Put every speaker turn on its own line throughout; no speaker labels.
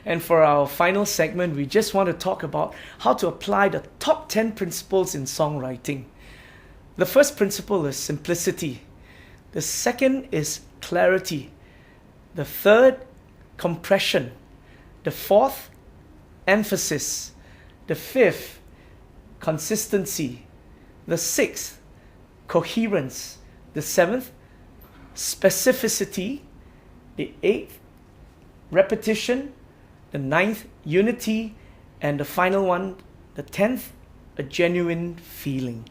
And for our final segment, we just want to talk about how to apply the top 10 principles in songwriting. The first principle is simplicity. The second is clarity. The third, compression. The fourth, emphasis. The fifth, consistency. The sixth, coherence. The seventh, specificity. The eighth, repetition. The ninth, unity. And the final one, the 10th, a genuine feeling.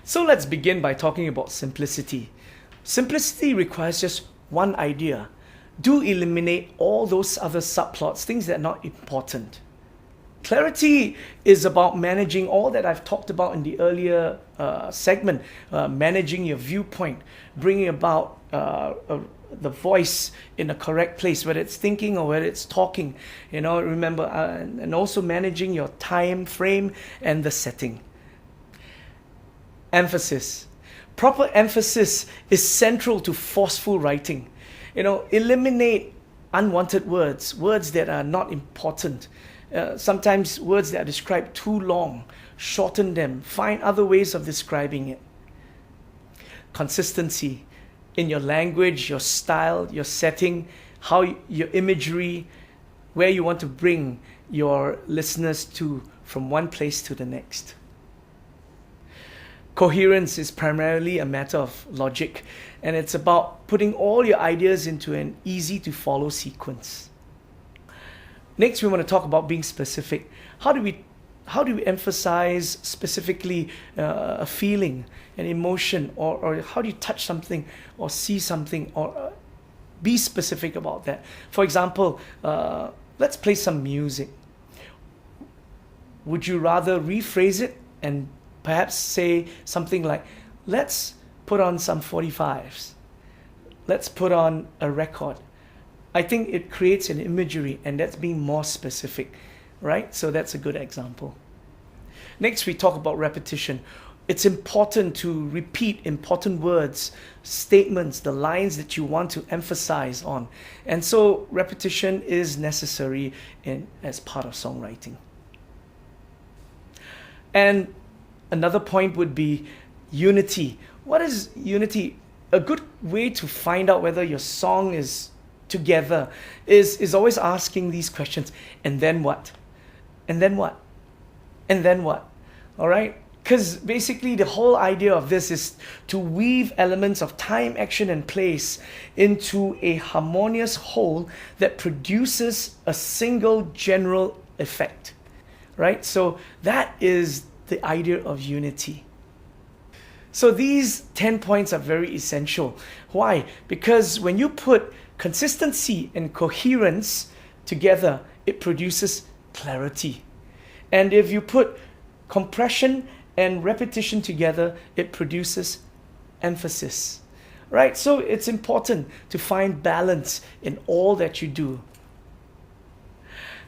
So let's begin by talking about simplicity. Simplicity requires just one idea. Do eliminate all those other subplots, things that are not important. Clarity is about managing all that I've talked about in the earlier segment, managing your viewpoint, bringing about the voice in the correct place, whether it's thinking or whether it's talking. Remember, and also managing your time frame and the setting. Emphasis. Proper emphasis is central to forceful writing. Eliminate unwanted words that are not important. Sometimes words that are described too long, shorten them, find other ways of describing it. Consistency in your language, your style, your setting, your imagery, where you want to bring your listeners to from one place to the next. Coherence is primarily a matter of logic, and it's about putting all your ideas into an easy-to-follow sequence. Next, we want to talk about being specific. How do we emphasize specifically a feeling, an emotion, or how do you touch something or see something, or be specific about that? For example, let's play some music. Would you rather rephrase it and perhaps say something like, let's put on some 45s. Let's put on a record. I think it creates an imagery, and that's being more specific, right? So that's a good example. Next, we talk about repetition. It's important to repeat important words, statements, the lines that you want to emphasize on. And so repetition is necessary as part of songwriting. And another point would be unity. What is unity? A good way to find out whether your song is together is always asking these questions. And then what? And then what? And then what? All right? Because basically the whole idea of this is to weave elements of time, action, and place into a harmonious whole that produces a single general effect. Right? So that is the idea of unity. So these 10 points are very essential. Why? Because when you put consistency and coherence together, it produces clarity. And if you put compression and repetition together, it produces emphasis. Right? So it's important to find balance in all that you do.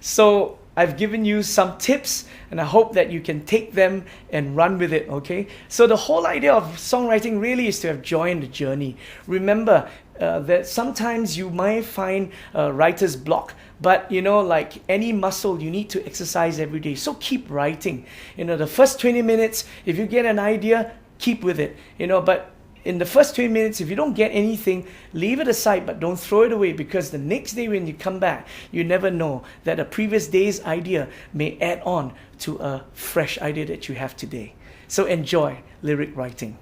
So I've given you some tips, and I hope that you can take them and run with it, okay? So the whole idea of songwriting really is to have joy in the journey. Remember that sometimes you might find writer's block, but like any muscle, you need to exercise every day. So keep writing. The first 20 minutes, if you get an idea, keep with it. But in the first 20 minutes, if you don't get anything, leave it aside, but don't throw it away, because the next day when you come back, you never know that a previous day's idea may add on to a fresh idea that you have today. So enjoy lyric writing.